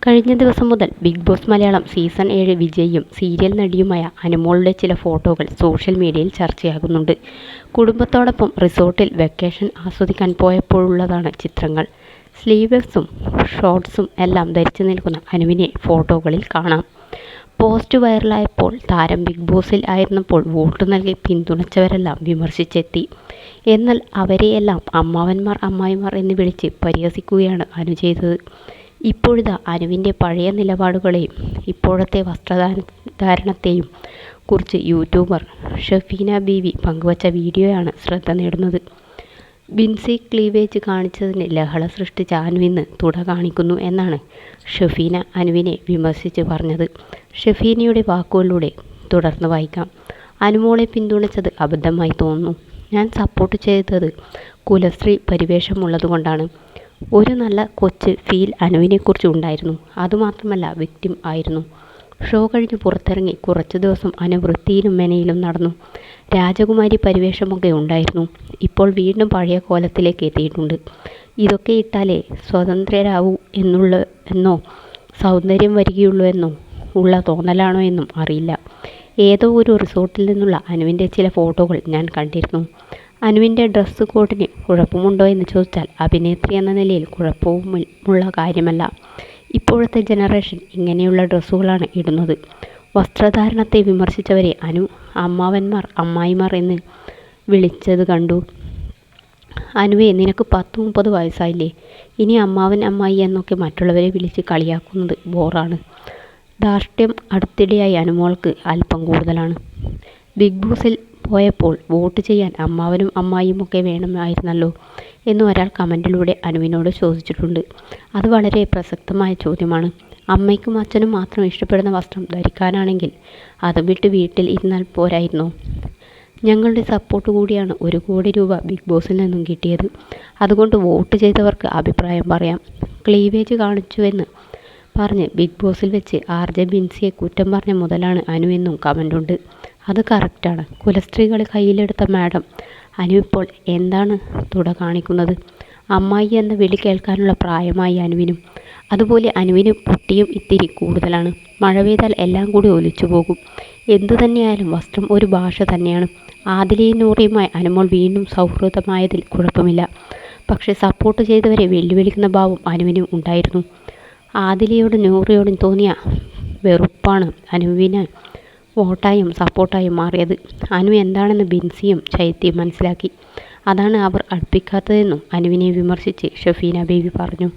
കഴിഞ്ഞ ദിവസം മുതൽ ബിഗ് ബോസ് മലയാളം സീസൺ 7 വിജയിയും സീരിയൽ നടിയുമായ അനുമോളുടെ ചില ഫോട്ടോകൾ സോഷ്യൽ മീഡിയയിൽ ചർച്ചയാകുന്നുണ്ട്. കുടുംബത്തോടൊപ്പം റിസോർട്ടിൽ വെക്കേഷൻ ആസ്വദിക്കാൻ പോയപ്പോഴുള്ളതാണ് ചിത്രങ്ങൾ. സ്ലീവ്ലെസ്സും ഷോർട്ട്സും എല്ലാം ധരിച്ചു നിൽക്കുന്ന അനുവിനെ ഫോട്ടോകളിൽ കാണാം. പോസ്റ്റ് വൈറലായപ്പോൾ താരം ബിഗ് ബോസിൽ ആയിരുന്നപ്പോൾ വോട്ട് നൽകി പിന്തുണച്ചവരെല്ലാം വിമർശിച്ചെത്തി. എന്നാൽ അവരെയെല്ലാം അമ്മാവന്മാർ അമ്മായിമാർ എന്ന് വിളിച്ച് പരിഹസിക്കുകയാണ് അനു ചെയ്തത്. ഇപ്പോഴിതാ അനുവിൻ്റെ പഴയ നിലപാടുകളെയും ഇപ്പോഴത്തെ വസ്ത്രധാരണത്തെയും കുറിച്ച് യൂട്യൂബർ ഷഫീന ബീവി പങ്കുവച്ച വീഡിയോയാണ് ശ്രദ്ധ നേടുന്നത്. ബിൻസി ക്ലീവേജ് കാണിച്ചതിന് ലഹള സൃഷ്ടിച്ച അനു ഇന്ന് തുട കാണിക്കുന്നു എന്നാണ് ഷഫീന അനുവിനെ വിമർശിച്ച് പറഞ്ഞത്. ഷഫീനയുടെ വാക്കുകളിലൂടെ തുടർന്ന് വായിക്കാം. അനുമോളെ പിന്തുണച്ചത് അബദ്ധമായി തോന്നുന്നു. ഞാൻ സപ്പോർട്ട് ചെയ്തത് കുലസ്ത്രീ പരിവേഷമുള്ളതുകൊണ്ടാണ്. ഒരു നല്ല കൊച്ച് ഫീൽ അനുവിനെക്കുറിച്ച് ഉണ്ടായിരുന്നു. അതുമാത്രമല്ല വിക്ടിം ആയിരുന്നു. ഷോ കഴിഞ്ഞ് പുറത്തിറങ്ങി കുറച്ചു ദിവസം അനു വൃത്തിയിലും മെനയിലും നടന്നു. രാജകുമാരി പരിവേഷമൊക്കെ ഉണ്ടായിരുന്നു. ഇപ്പോൾ വീണ്ടും പഴയ കോലത്തിലേക്ക് എത്തിയിട്ടുണ്ട്. ഇതൊക്കെ ഇട്ടാലേ സ്വതന്ത്രരാവൂ എന്നോ സൗന്ദര്യം വരികയുള്ളൂ എന്നോ ഉള്ള തോന്നലാണോ എന്നും അറിയില്ല. ഏതോ ഒരു റിസോർട്ടിൽ നിന്നുള്ള അനുവിൻ്റെ ചില ഫോട്ടോകൾ ഞാൻ കണ്ടിരുന്നു. അനുവിൻ്റെ ഡ്രസ്സ് കോഡിന് കുഴപ്പമുണ്ടോ എന്ന് ചോദിച്ചാൽ അഭിനേത്രി എന്ന നിലയിൽ കുഴപ്പമുള്ള കാര്യമല്ല. ഇപ്പോഴത്തെ ജനറേഷൻ ഇങ്ങനെയുള്ള ഡ്രസ്സുകളാണ് ഇടുന്നത്. വസ്ത്രധാരണത്തെ വിമർശിച്ചവരെ അനു അമ്മാവന്മാർ അമ്മായിമാർ എന്ന് വിളിച്ചത് കണ്ടു. അനുവേ, നിനക്ക് 10-30 വയസ്സായില്ലേ? ഇനി അമ്മാവൻ അമ്മായി എന്നൊക്കെ മറ്റുള്ളവരെ വിളിച്ച് കളിയാക്കുന്നത് ബോറാണ്. ധാർഷ്ട്യം അടുത്തിടെയായി അനുമോൾക്ക് അല്പം കൂടുതലാണ്. ബിഗ് ബോസിൽ പോയപ്പോൾ വോട്ട് ചെയ്യാൻ അമ്മാവനും അമ്മായിയുമൊക്കെ വേണമായിരുന്നല്ലോ എന്ന് ഒരാൾ കമൻറ്റിലൂടെ അനുവിനോട് ചോദിച്ചിട്ടുണ്ട്. അത് വളരെ പ്രസക്തമായ ചോദ്യമാണ്. അമ്മയ്ക്കും അച്ഛനും മാത്രം ഇഷ്ടപ്പെടുന്ന വസ്ത്രം ധരിക്കാനാണെങ്കിൽ അത് വിട്ട് വീട്ടിൽ ഇരുന്നാൽ പോരായിരുന്നോ? ഞങ്ങളുടെ സപ്പോർട്ട് കൂടിയാണ് 1 കോടി രൂപ ബിഗ് ബോസിൽ നിന്നും കിട്ടിയത്. അതുകൊണ്ട് വോട്ട് ചെയ്തവർക്ക് അഭിപ്രായം പറയാം. ക്ലീവേജ് കാണിച്ചുവെന്ന് പറഞ്ഞ് ബിഗ് ബോസിൽ വെച്ച് ആർജെ ബിൻസിയെ കുറ്റം പറഞ്ഞ മുതലാണ് അനു എന്നും കമൻറ്റുണ്ട്. അത് കറക്റ്റാണ്. കുലസ്ത്രീകളെ കയ്യിലെടുത്ത മാഡം അനു ഇപ്പോൾ എന്താണ് തുട കാണിക്കുന്നത്? അമ്മായി എന്ന വിളി കേൾക്കാനുള്ള പ്രായമായി അനുവിനും. അതുപോലെ അനുവിന് പൊട്ടിയും ഇത്തിരി കൂടുതലാണ്. മഴ പെയ്താൽ എല്ലാം കൂടി ഒലിച്ചു പോകും. എന്തു തന്നെയായാലും വസ്ത്രം ഒരു ഭാഷ തന്നെയാണ്. ആദിലയും നൂറിയുമായി അനുമോൾ വീണ്ടും സൗഹൃദമായതിൽ കുഴപ്പമില്ല. പക്ഷേ സപ്പോർട്ട് ചെയ്തവരെ വെല്ലുവിളിക്കുന്ന ഭാവം അനുവിനും ഉണ്ടായിരുന്നു. ആദിലയോടും നൂറിയോടും തോന്നിയ വെറുപ്പാണ് അനുവിന് വോട്ടായും സപ്പോർട്ടായും മാറിയത്. അനു എന്താണെന്ന് ബിൻസിയും ചൈത്യയും മനസ്സിലാക്കി. അതാണ് അവർ അടുപ്പിക്കാത്തതെന്നും അനുവിനെ വിമർശിച്ച് ഷഫീന ബീവി പറഞ്ഞു.